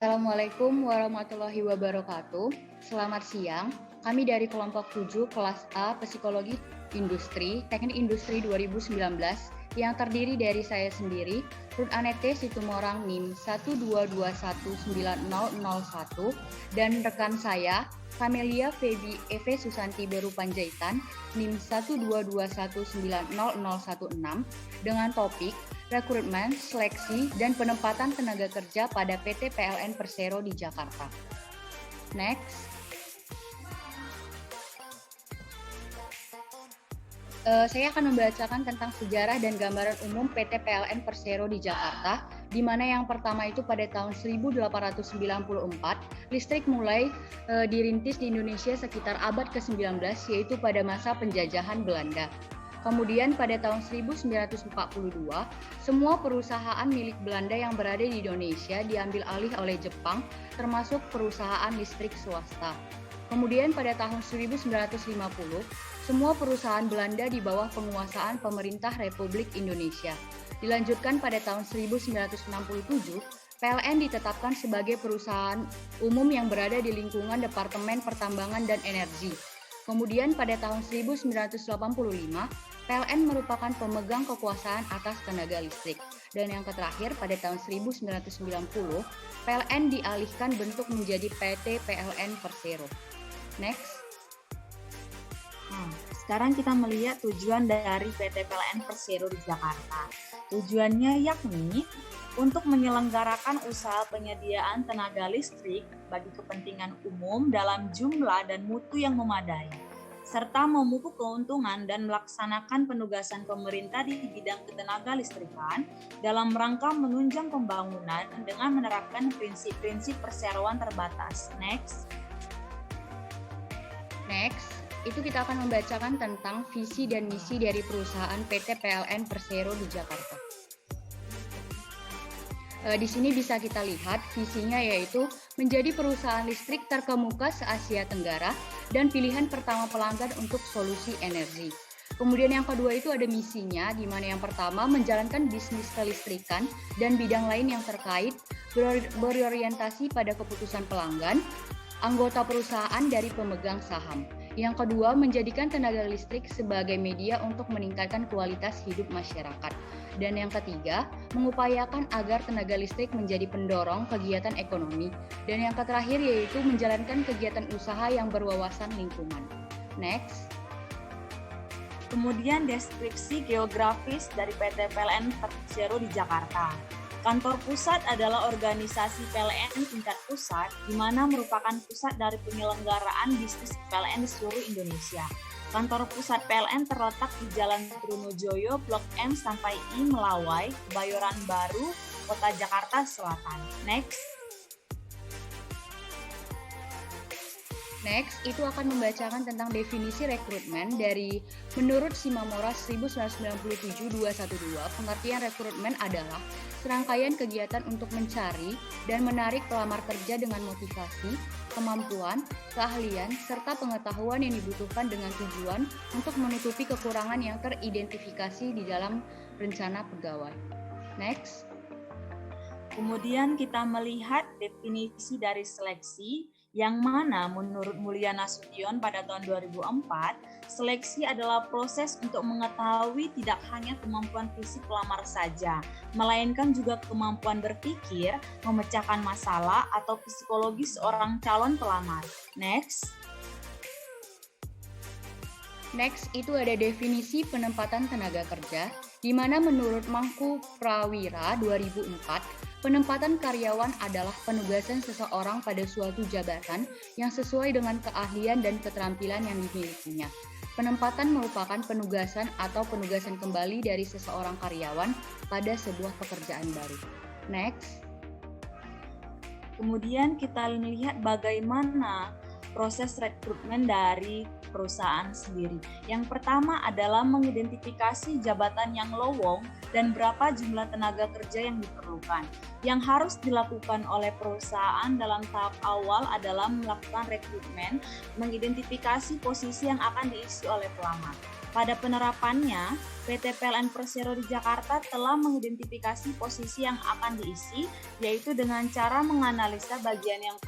Assalamualaikum warahmatullahi wabarakatuh. Selamat siang. Kami dari kelompok 7 kelas A Psikologi Industri, Teknik Industri 2019 yang terdiri dari saya sendiri, Ruth Anete Situmorang NIM 122190001 dan rekan saya Camelia Feby Eve Susanti Beru Panjaitan NIM 122190016 dengan topik rekrutmen, seleksi, dan penempatan tenaga kerja pada PT PLN Persero di Jakarta. Next. Saya akan membacakan tentang sejarah dan gambaran umum PT PLN Persero di Jakarta, di mana yang pertama itu pada tahun 1894, listrik mulai dirintis di Indonesia sekitar abad ke-19, yaitu pada masa penjajahan Belanda. Kemudian pada tahun 1942, semua perusahaan milik Belanda yang berada di Indonesia diambil alih oleh Jepang, termasuk perusahaan listrik swasta. Kemudian pada tahun 1950, semua perusahaan Belanda di bawah penguasaan pemerintah Republik Indonesia. Dilanjutkan pada tahun 1967, PLN ditetapkan sebagai perusahaan umum yang berada di lingkungan Departemen Pertambangan dan Energi. Kemudian pada tahun 1985, PLN merupakan pemegang kekuasaan atas tenaga listrik. Dan yang terakhir, pada tahun 1990, PLN dialihkan bentuk menjadi PT PLN Persero. Next. Sekarang kita melihat tujuan dari PT PLN Persero di Jakarta. Tujuannya yakni untuk menyelenggarakan usaha penyediaan tenaga listrik bagi kepentingan umum dalam jumlah dan mutu yang memadai, serta memupuk keuntungan dan melaksanakan penugasan pemerintah di bidang ketenaga listrikan dalam rangka menunjang pembangunan dengan menerapkan prinsip-prinsip perseroan terbatas. Next, itu kita akan membacakan tentang visi dan misi dari perusahaan PT PLN Persero di Jakarta. Di sini bisa kita lihat visinya yaitu menjadi perusahaan listrik terkemuka se-Asia Tenggara dan pilihan pertama pelanggan untuk solusi energi. Kemudian yang kedua itu ada misinya, di mana yang pertama menjalankan bisnis kelistrikan dan bidang lain yang terkait berorientasi pada keputusan pelanggan, anggota perusahaan dari pemegang saham. Yang kedua, menjadikan tenaga listrik sebagai media untuk meningkatkan kualitas hidup masyarakat. Dan yang ketiga, mengupayakan agar tenaga listrik menjadi pendorong kegiatan ekonomi. Dan yang terakhir yaitu menjalankan kegiatan usaha yang berwawasan lingkungan. Next. kemudian deskripsi geografis dari PT PLN Persero di Jakarta. Kantor pusat adalah organisasi PLN tingkat pusat, di mana merupakan pusat dari penyelenggaraan bisnis PLN di seluruh Indonesia. Kantor pusat PLN terletak di Jalan Trunojoyo, Blok M sampai I, Melawai, Kebayoran Baru, Kota Jakarta Selatan. Next, itu akan membacakan tentang definisi rekrutmen dari menurut Shimamura 1997-212, pengertian rekrutmen adalah serangkaian kegiatan untuk mencari dan menarik pelamar kerja dengan motivasi, kemampuan, keahlian, serta pengetahuan yang dibutuhkan dengan tujuan untuk menutupi kekurangan yang teridentifikasi di dalam rencana pegawai. Next. Kemudian kita melihat definisi dari seleksi, yang mana menurut Mulyana Sution pada tahun 2004, seleksi adalah proses untuk mengetahui tidak hanya kemampuan fisik pelamar saja, melainkan juga kemampuan berpikir, memecahkan masalah, atau psikologi seorang calon pelamar. Next, itu ada definisi penempatan tenaga kerja, di mana menurut Mangku Prawira 2004, penempatan karyawan adalah penugasan seseorang pada suatu jabatan yang sesuai dengan keahlian dan keterampilan yang dimilikinya. Penempatan merupakan penugasan atau penugasan kembali dari seseorang karyawan pada sebuah pekerjaan baru. Next. Kemudian kita melihat bagaimana proses rekrutmen dari perusahaan sendiri. Yang pertama adalah mengidentifikasi jabatan yang lowong dan berapa jumlah tenaga kerja yang diperlukan. Yang harus dilakukan oleh perusahaan dalam tahap awal adalah melakukan rekrutmen, mengidentifikasi posisi yang akan diisi oleh pelamar. Pada penerapannya, PT PLN Persero di Jakarta telah mengidentifikasi posisi yang akan diisi, yaitu dengan cara menganalisa bagian yang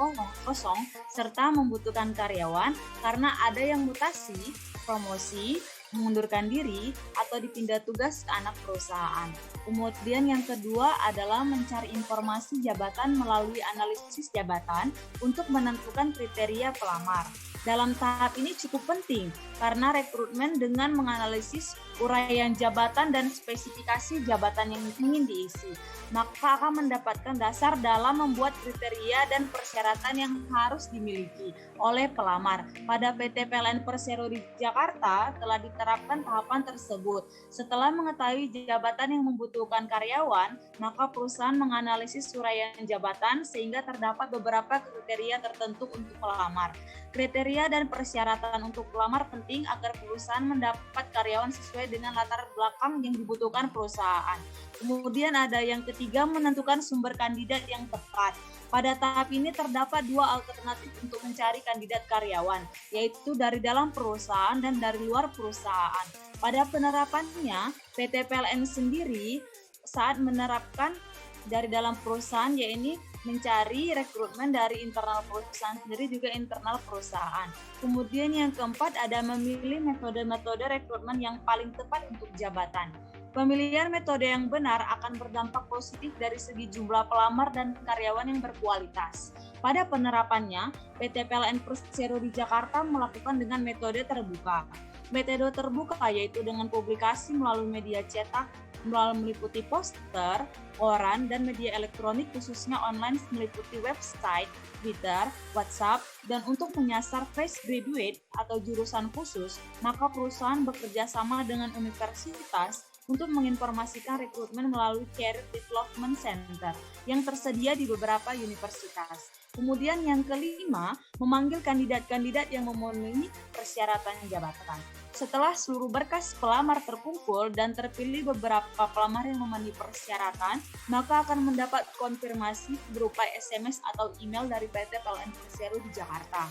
kosong serta membutuhkan karyawan karena ada yang mutasi, promosi, mengundurkan diri, atau dipindah tugas ke anak perusahaan. Kemudian yang kedua adalah mencari informasi jabatan melalui analisis jabatan untuk menentukan kriteria pelamar. Dalam tahap ini cukup penting karena rekrutmen dengan menganalisis uraian jabatan dan spesifikasi jabatan yang ingin diisi, maka akan mendapatkan dasar dalam membuat kriteria dan persyaratan yang harus dimiliki oleh pelamar. Pada PT PLN Persero di Jakarta telah diterapkan tahapan tersebut. Setelah mengetahui jabatan yang membutuhkan karyawan, maka perusahaan menganalisis uraian jabatan sehingga terdapat beberapa kriteria tertentu untuk pelamar. Kriteria dan persyaratan untuk pelamar penting agar perusahaan mendapat karyawan sesuai dengan latar belakang yang dibutuhkan perusahaan. Kemudian ada yang ketiga, menentukan sumber kandidat yang tepat. Pada tahap ini terdapat dua alternatif untuk mencari kandidat karyawan, yaitu dari dalam perusahaan dan dari luar perusahaan. Pada penerapannya, PT PLN sendiri saat menerapkan dari dalam perusahaan, yaitu mencari rekrutmen dari internal perusahaan sendiri juga internal perusahaan. Kemudian yang keempat ada memilih metode-metode rekrutmen yang paling tepat untuk jabatan. Pemilihan metode yang benar akan berdampak positif dari segi jumlah pelamar dan karyawan yang berkualitas. Pada penerapannya, PT PLN Persero di Jakarta melakukan dengan metode terbuka. Metode terbuka yaitu dengan publikasi melalui media cetak, meliputi poster, koran, dan media elektronik khususnya online meliputi website, Twitter, WhatsApp, dan untuk menyasar fresh graduate atau jurusan khusus, maka perusahaan bekerja sama dengan universitas untuk menginformasikan rekrutmen melalui Career Development Center yang tersedia di beberapa universitas. Kemudian yang kelima, memanggil kandidat-kandidat yang memenuhi persyaratan jabatan. Setelah seluruh berkas pelamar terkumpul dan terpilih beberapa pelamar yang memenuhi persyaratan, maka akan mendapat konfirmasi berupa SMS atau email dari PT PLN Persero di Jakarta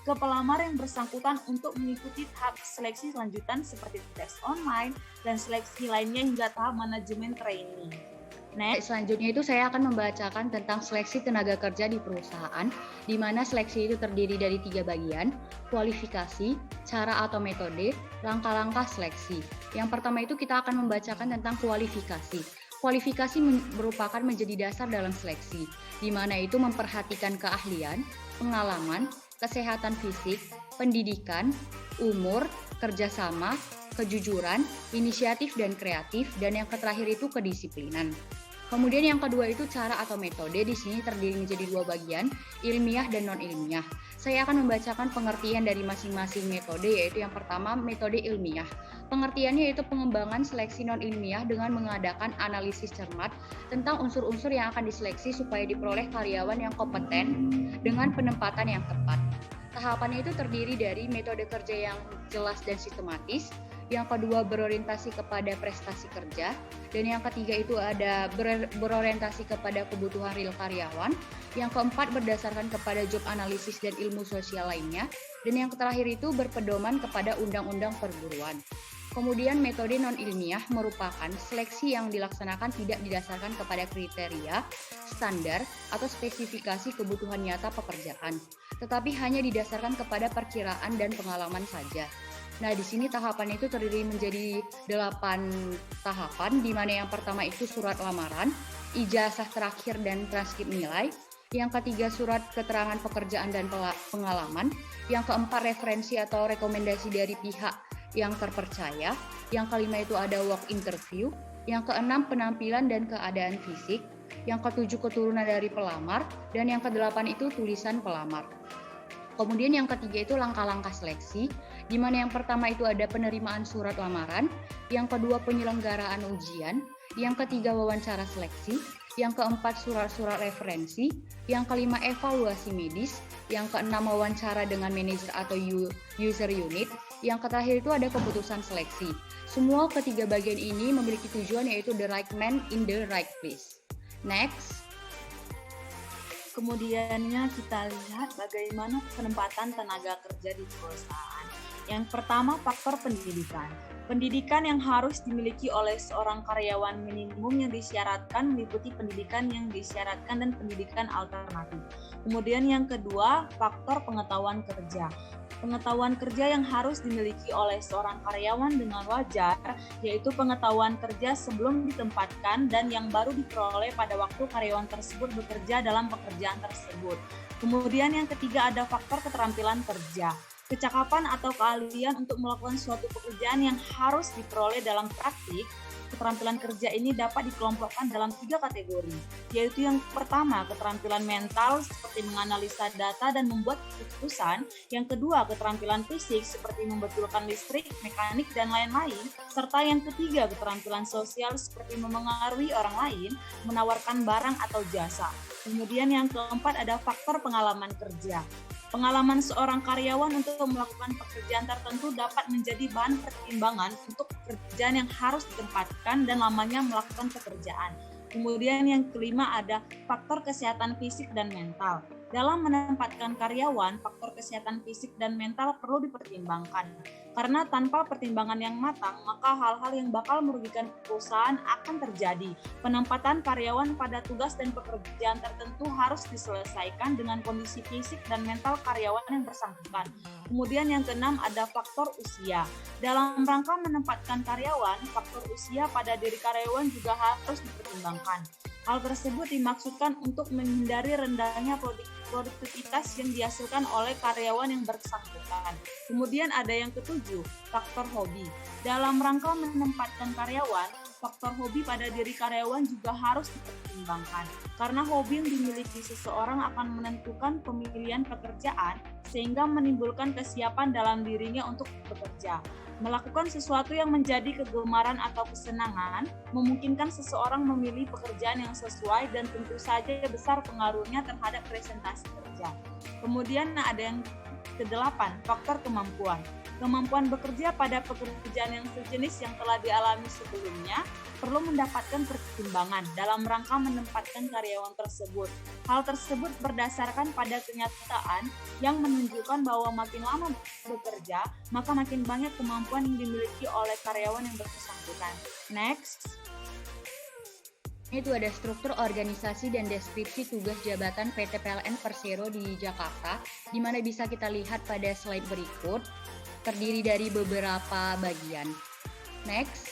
ke pelamar yang bersangkutan untuk mengikuti tahap seleksi lanjutan seperti tes online dan seleksi lainnya hingga tahap manajemen training. Selanjutnya itu saya akan membacakan tentang seleksi tenaga kerja di perusahaan, di mana seleksi itu terdiri dari 3 bagian, kualifikasi, cara atau metode, langkah-langkah seleksi. Yang pertama itu kita akan membacakan tentang kualifikasi. Kualifikasi merupakan menjadi dasar dalam seleksi, di mana itu memperhatikan keahlian, pengalaman, kesehatan fisik, pendidikan, umur, kerjasama, kejujuran, inisiatif dan kreatif, dan yang terakhir itu kedisiplinan. Kemudian yang kedua itu cara atau metode, di sini terdiri menjadi 2 bagian, ilmiah dan non-ilmiah. Saya akan membacakan pengertian dari masing-masing metode, yaitu yang pertama metode ilmiah. Pengertiannya yaitu pengembangan seleksi non-ilmiah dengan mengadakan analisis cermat tentang unsur-unsur yang akan diseleksi supaya diperoleh karyawan yang kompeten dengan penempatan yang tepat. Tahapannya itu terdiri dari metode kerja yang jelas dan sistematis, yang kedua berorientasi kepada prestasi kerja, dan yang ketiga itu ada berorientasi kepada kebutuhan real karyawan, yang keempat berdasarkan kepada job analisis dan ilmu sosial lainnya, dan yang terakhir itu berpedoman kepada undang-undang perburuan. Kemudian metode non-ilmiah merupakan seleksi yang dilaksanakan tidak didasarkan kepada kriteria, standar, atau spesifikasi kebutuhan nyata pekerjaan, tetapi hanya didasarkan kepada perkiraan dan pengalaman saja. Nah, di sini tahapan itu terdiri menjadi 8 tahapan, di mana yang pertama itu surat lamaran, ijazah terakhir dan transkrip nilai, yang ketiga surat keterangan pekerjaan dan pengalaman, yang keempat referensi atau rekomendasi dari pihak yang terpercaya, yang kelima itu ada work interview, yang keenam penampilan dan keadaan fisik, yang ketujuh keturunan dari pelamar, dan yang kedelapan itu tulisan pelamar. Kemudian yang ketiga itu langkah-langkah seleksi, di mana yang pertama itu ada penerimaan surat lamaran, yang kedua penyelenggaraan ujian, yang ketiga wawancara seleksi, yang keempat surat-surat referensi, yang kelima evaluasi medis, yang keenam wawancara dengan manajer atau user unit, yang terakhir itu ada keputusan seleksi. Semua ketiga bagian ini memiliki tujuan yaitu the right man in the right place. Next. Kemudiannya kita lihat bagaimana penempatan tenaga kerja di perusahaan. Yang pertama faktor pendidikan. Pendidikan yang harus dimiliki oleh seorang karyawan minimum yang disyaratkan meliputi pendidikan yang disyaratkan dan pendidikan alternatif. Kemudian yang kedua, faktor pengetahuan kerja. Pengetahuan kerja yang harus dimiliki oleh seorang karyawan dengan wajar, yaitu pengetahuan kerja sebelum ditempatkan dan yang baru diperoleh pada waktu karyawan tersebut bekerja dalam pekerjaan tersebut. Kemudian yang ketiga ada faktor keterampilan kerja. Kecakapan atau keahlian untuk melakukan suatu pekerjaan yang harus diperoleh dalam praktik. Keterampilan kerja ini dapat dikelompokkan dalam 3 kategori, yaitu yang pertama keterampilan mental seperti menganalisa data dan membuat keputusan, yang kedua keterampilan fisik seperti membetulkan listrik, mekanik, dan lain-lain, serta yang ketiga keterampilan sosial seperti memengaruhi orang lain, menawarkan barang atau jasa. Kemudian yang keempat ada faktor pengalaman kerja. Pengalaman seorang karyawan untuk melakukan pekerjaan tertentu dapat menjadi bahan pertimbangan untuk pekerjaan yang harus ditempatkan dan lamanya melakukan pekerjaan. Kemudian yang kelima ada faktor kesehatan fisik dan mental. Dalam menempatkan karyawan, faktor kesehatan fisik dan mental perlu dipertimbangkan. Karena tanpa pertimbangan yang matang, maka hal-hal yang bakal merugikan perusahaan akan terjadi. Penempatan karyawan pada tugas dan pekerjaan tertentu harus diselesaikan dengan kondisi fisik dan mental karyawan yang bersangkutan. Kemudian yang keenam ada faktor usia. Dalam rangka menempatkan karyawan, faktor usia pada diri karyawan juga harus dipertimbangkan. Hal tersebut dimaksudkan untuk menghindari rendahnya produktivitas yang dihasilkan oleh karyawan yang bersangkutan. Kemudian ada yang ketujuh, faktor hobi. Dalam rangka menempatkan karyawan, faktor hobi pada diri karyawan juga harus dipertimbangkan. Karena hobi yang dimiliki seseorang akan menentukan pemilihan pekerjaan sehingga menimbulkan kesiapan dalam dirinya untuk bekerja. Melakukan sesuatu yang menjadi kegemaran atau kesenangan memungkinkan seseorang memilih pekerjaan yang sesuai dan tentu saja besar pengaruhnya terhadap presentasi kerja. Kemudian ada yang kedelapan, faktor kemampuan. Kemampuan bekerja pada pekerjaan yang sejenis yang telah dialami sebelumnya perlu mendapatkan pertimbangan dalam rangka menempatkan karyawan tersebut. Hal tersebut berdasarkan pada kenyataan yang menunjukkan bahwa makin lama bekerja, maka makin banyak kemampuan yang dimiliki oleh karyawan yang bersangkutan. Next. Itu ada struktur organisasi dan deskripsi tugas jabatan PT PLN Persero di Jakarta, di mana bisa kita lihat pada slide berikut, terdiri dari beberapa bagian. Next.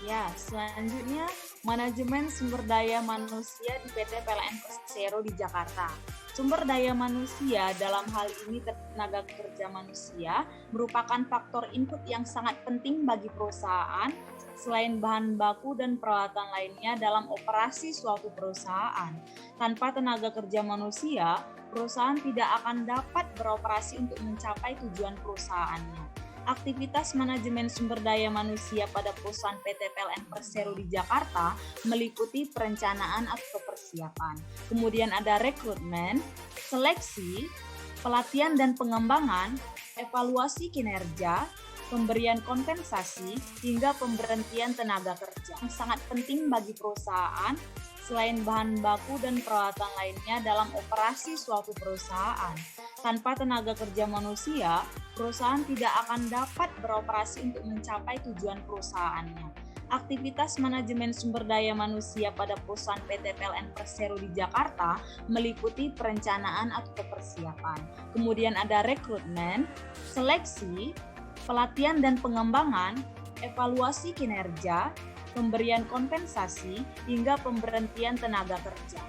Ya, selanjutnya manajemen sumber daya manusia di PT PLN Persero di Jakarta. Sumber daya manusia dalam hal ini tenaga kerja manusia merupakan faktor input yang sangat penting bagi perusahaan selain bahan baku dan peralatan lainnya dalam operasi suatu perusahaan. Tanpa tenaga kerja manusia, perusahaan tidak akan dapat beroperasi untuk mencapai tujuan perusahaannya. Aktivitas manajemen sumber daya manusia pada perusahaan PT PLN Persero di Jakarta meliputi perencanaan atau persiapan. Kemudian ada rekrutmen, seleksi, pelatihan dan pengembangan, evaluasi kinerja, pemberian kompensasi, hingga pemberhentian tenaga kerja. Yang sangat penting bagi perusahaan selain bahan baku dan peralatan lainnya dalam operasi suatu perusahaan. Tanpa tenaga kerja manusia, perusahaan tidak akan dapat beroperasi untuk mencapai tujuan perusahaannya. Aktivitas manajemen sumber daya manusia pada perusahaan PT PLN Persero di Jakarta meliputi perencanaan atau persiapan. Kemudian ada rekrutmen, seleksi, pelatihan dan pengembangan, evaluasi kinerja, pemberian kompensasi, hingga pemberhentian tenaga kerja.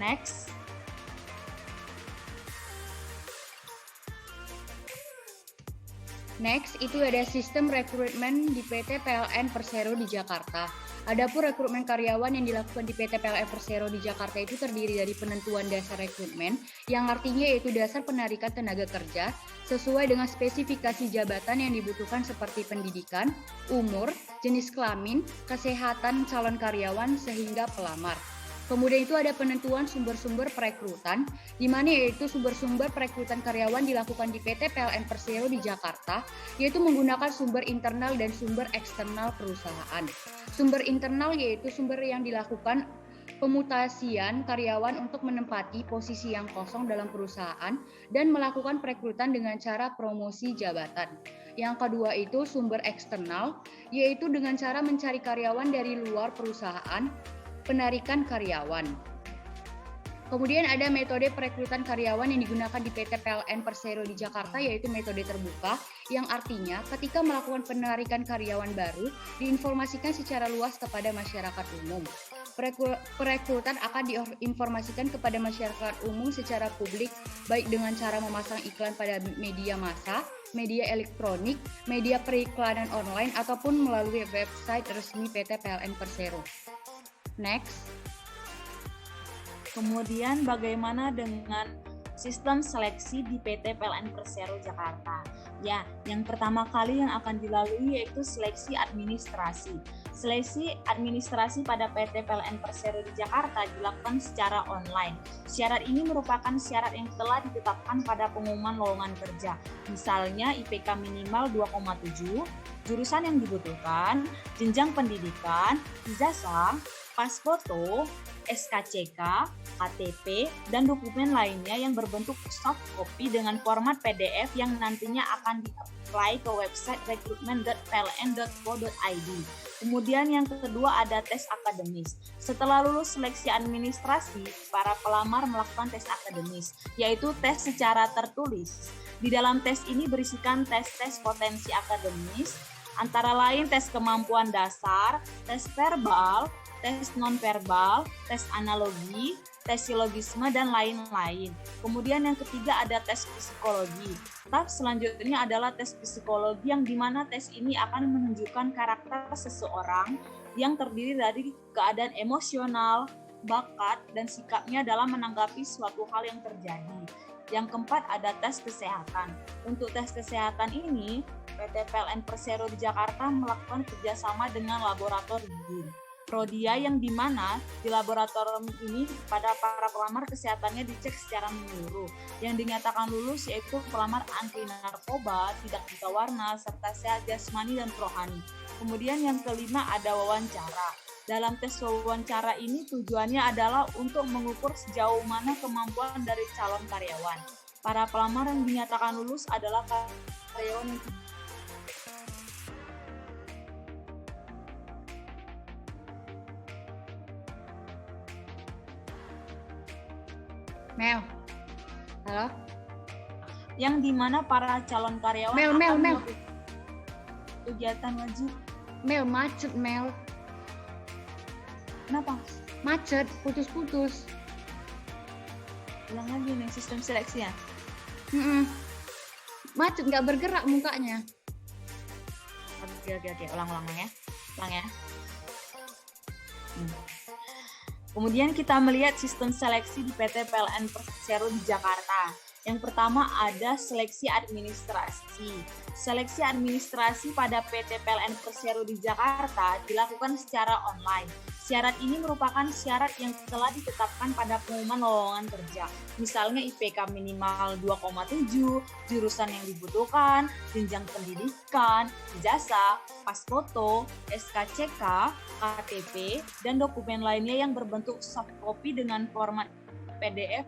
Next. Next, itu ada sistem rekrutmen di PT PLN Persero di Jakarta. Adapun rekrutmen karyawan yang dilakukan di PT PLN Persero di Jakarta itu terdiri dari penentuan dasar rekrutmen, yang artinya yaitu dasar penarikan tenaga kerja sesuai dengan spesifikasi jabatan yang dibutuhkan seperti pendidikan, umur, jenis kelamin, kesehatan calon karyawan, sehingga pelamar. Kemudian itu ada penentuan sumber-sumber perekrutan, di mana yaitu sumber-sumber perekrutan karyawan dilakukan di PT PLN Persero di Jakarta, yaitu menggunakan sumber internal dan sumber eksternal perusahaan. Sumber internal yaitu sumber yang dilakukan pemutasian karyawan untuk menempati posisi yang kosong dalam perusahaan dan melakukan perekrutan dengan cara promosi jabatan. Yang kedua itu sumber eksternal, yaitu dengan cara mencari karyawan dari luar perusahaan, penarikan karyawan. Kemudian ada metode perekrutan karyawan yang digunakan di PT PLN Persero di Jakarta, yaitu metode terbuka, yang artinya ketika melakukan penarikan karyawan baru, diinformasikan secara luas kepada masyarakat umum. Perekrutan akan diinformasikan kepada masyarakat umum secara publik, baik dengan cara memasang iklan pada media massa, media elektronik, media periklanan online, ataupun melalui website resmi PT PLN Persero. Next. Kemudian bagaimana dengan sistem seleksi di PT PLN Persero Jakarta? Ya, yang pertama kali yang akan dilalui yaitu seleksi administrasi. Seleksi administrasi pada PT PLN Persero di Jakarta dilakukan secara online. Syarat ini merupakan syarat yang telah ditetapkan pada pengumuman lowongan kerja. Misalnya IPK minimal 2,7, jurusan yang dibutuhkan, jenjang pendidikan, ijazah, pas foto, SKCK, KTP, dan dokumen lainnya yang berbentuk soft copy dengan format PDF yang nantinya akan di-apply ke website recruitment.pln.co.id. Kemudian yang kedua ada tes akademis. Setelah lulus seleksi administrasi, para pelamar melakukan tes akademis, yaitu tes secara tertulis. Di dalam tes ini berisikan tes-tes potensi akademis, antara lain tes kemampuan dasar, tes verbal, tes non-verbal, tes analogi, tes silogisme, dan lain-lain. Kemudian yang ketiga ada tes psikologi. Tahap selanjutnya adalah tes psikologi yang dimana tes ini akan menunjukkan karakter seseorang yang terdiri dari keadaan emosional, bakat, dan sikapnya dalam menanggapi suatu hal yang terjadi. Yang keempat ada tes kesehatan. Untuk tes kesehatan ini, PT PLN Persero di Jakarta melakukan kerjasama dengan laboratorium Prodia yang dimana di laboratorium ini pada para pelamar kesehatannya dicek secara menyeluruh. Yang dinyatakan lulus yaitu pelamar anti narkoba, tidak buta warna, serta sehat jasmani dan rohani. Kemudian yang kelima ada wawancara. Dalam tes wawancara ini tujuannya adalah untuk mengukur sejauh mana kemampuan dari calon karyawan. Para pelamar yang dinyatakan lulus adalah karyawan yang Mel, halo? yang dimana para calon karyawan Mel. Kegiatan wajib. Mel, macet, Mel. Kenapa? Macet, putus-putus. Ulang lagi nih sistem seleksinya. Macet, nggak bergerak mukanya. Oke, ulang ya. Kemudian kita melihat sistem seleksi di PT PLN Persero di Jakarta. Yang pertama ada seleksi administrasi. Seleksi administrasi pada PT PLN Persero di Jakarta dilakukan secara online. Syarat ini merupakan syarat yang telah ditetapkan pada pengumuman lowongan kerja. Misalnya IPK minimal 2,7, jurusan yang dibutuhkan, jenjang pendidikan, ijazah, pas foto, SKCK, KTP, dan dokumen lainnya yang berbentuk soft copy dengan format PDF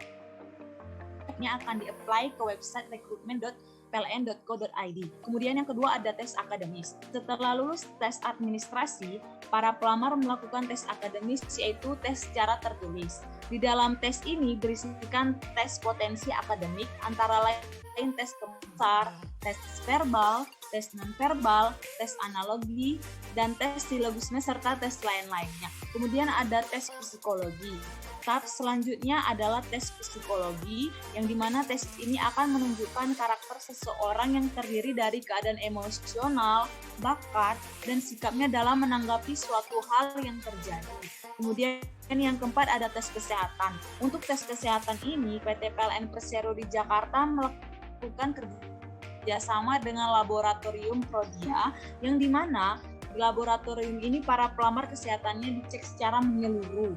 yang akan di-apply ke website recruitment.pln.co.id. Kemudian yang kedua ada tes akademis. Setelah lulus tes administrasi, para pelamar melakukan tes akademis yaitu tes secara tertulis. Di dalam tes ini berisikan tes potensi akademik antara lain tes besar, tes verbal, tes non-verbal, tes analogi, dan tes silogisme serta tes lain-lainnya. Kemudian ada tes psikologi. Tahap selanjutnya adalah tes psikologi, yang dimana tes ini akan menunjukkan karakter seseorang yang terdiri dari keadaan emosional, bakat, dan sikapnya dalam menanggapi suatu hal yang terjadi. Kemudian yang keempat ada tes kesehatan. Untuk tes kesehatan ini, PT PLN Persero di Jakarta melakukan kerjasama dengan laboratorium Prodia, yang dimana di laboratorium ini para pelamar kesehatannya dicek secara menyeluruh.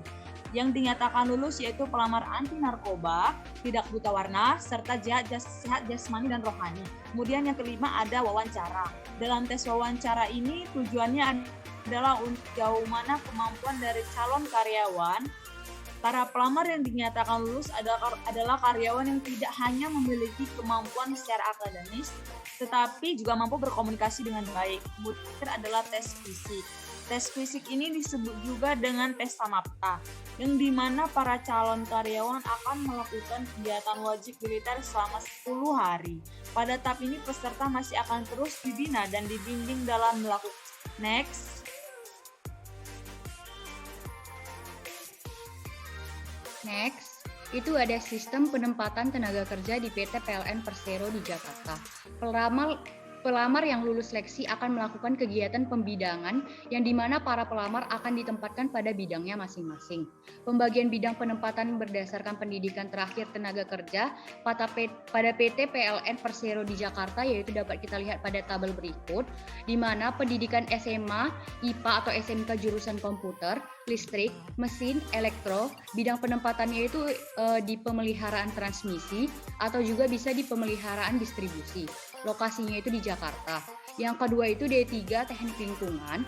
Yang dinyatakan lulus yaitu pelamar anti narkoba, tidak buta warna, serta sehat jasmani dan rohani. Kemudian yang kelima ada wawancara. Dalam tes wawancara ini tujuannya adalah untuk jauh mana kemampuan dari calon karyawan Para pelamar yang dinyatakan lulus adalah karyawan yang tidak hanya memiliki kemampuan secara akademis, tetapi juga mampu berkomunikasi dengan baik. Kemudian adalah tes fisik. Tes fisik ini disebut juga dengan tes samapta, yang dimana para calon karyawan akan melakukan kegiatan wajib militer selama 10 hari. Pada tahap ini peserta masih akan terus dibina dan dibimbing dalam melakukan. Next. Next, itu ada sistem penempatan tenaga kerja di PT PLN Persero di Jakarta. Pelamar yang lulus seleksi akan melakukan kegiatan pembidangan yang dimana para pelamar akan ditempatkan pada bidangnya masing-masing. Pembagian bidang penempatan berdasarkan pendidikan terakhir tenaga kerja pada PT PLN Persero di Jakarta yaitu dapat kita lihat pada tabel berikut, di mana pendidikan SMA, IPA atau SMK jurusan komputer, listrik, mesin, elektro, bidang penempatannya itu di pemeliharaan transmisi atau juga bisa di pemeliharaan distribusi. Lokasinya itu di Jakarta. Yang kedua itu D3 Teknik Lingkungan,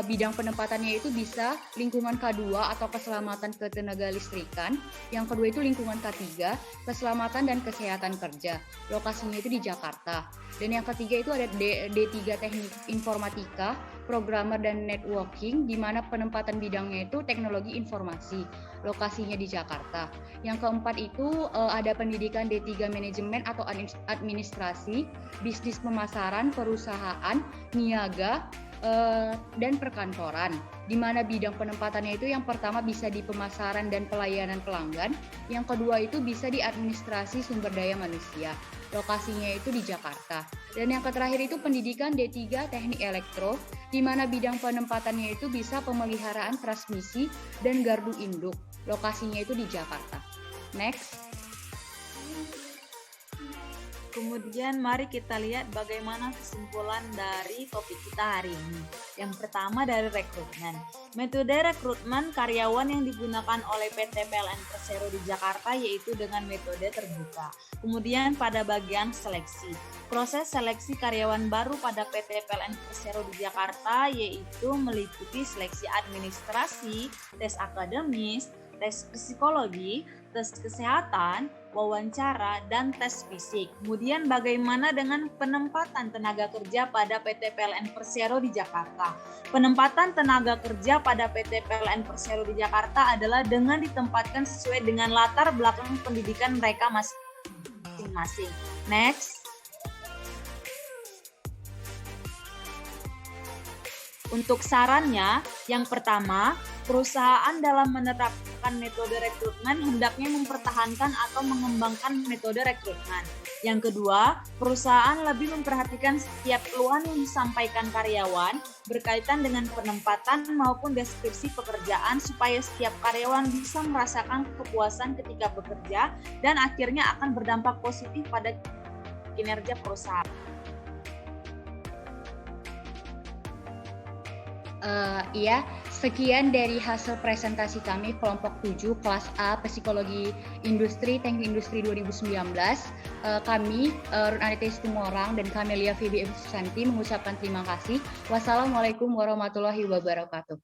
bidang penempatannya itu bisa lingkungan K2 atau keselamatan ketenaga listrikan. Yang kedua itu lingkungan K3, keselamatan dan kesehatan kerja. Lokasinya itu di Jakarta. Dan yang ketiga itu ada D3 Teknik Informatika, Programmer dan Networking, di mana penempatan bidangnya itu teknologi informasi. Lokasinya di Jakarta. Yang keempat itu ada pendidikan D3 Manajemen atau Administrasi, Bisnis Pemasaran, Perusahaan, Niaga, dan Perkantoran, di mana bidang penempatannya itu yang pertama bisa di pemasaran dan pelayanan pelanggan, yang kedua itu bisa di administrasi sumber daya manusia. Lokasinya itu di Jakarta. Dan yang terakhir itu pendidikan D3 Teknik Elektro, di mana bidang penempatannya itu bisa pemeliharaan transmisi dan gardu induk. Lokasinya itu di Jakarta. Next. Kemudian mari kita lihat bagaimana kesimpulan dari topik kita hari ini. Yang pertama dari rekrutmen. Metode rekrutmen karyawan yang digunakan oleh PT PLN Persero di Jakarta yaitu dengan metode terbuka. Kemudian pada bagian seleksi. Proses seleksi karyawan baru pada PT PLN Persero di Jakarta yaitu meliputi seleksi administrasi, tes akademis, tes psikologi, tes kesehatan, wawancara, dan tes fisik. Kemudian bagaimana dengan penempatan tenaga kerja pada PT PLN Persero di Jakarta? Penempatan tenaga kerja pada PT PLN Persero di Jakarta adalah dengan ditempatkan sesuai dengan latar belakang pendidikan mereka masing-masing. Next. Untuk sarannya, yang pertama, perusahaan dalam menerapkan metode rekrutmen hendaknya mempertahankan atau mengembangkan metode rekrutmen. Yang kedua, perusahaan lebih memperhatikan setiap keluhan yang disampaikan karyawan berkaitan dengan penempatan maupun deskripsi pekerjaan supaya setiap karyawan bisa merasakan kepuasan ketika bekerja dan akhirnya akan berdampak positif pada kinerja perusahaan. Iya, sekian dari hasil presentasi kami kelompok 7 kelas A Psikologi Industri Teknik Industri 2019. Kami Runanita Tumorang dan Camelia VBM Susanti mengucapkan terima kasih. Wassalamualaikum warahmatullahi wabarakatuh.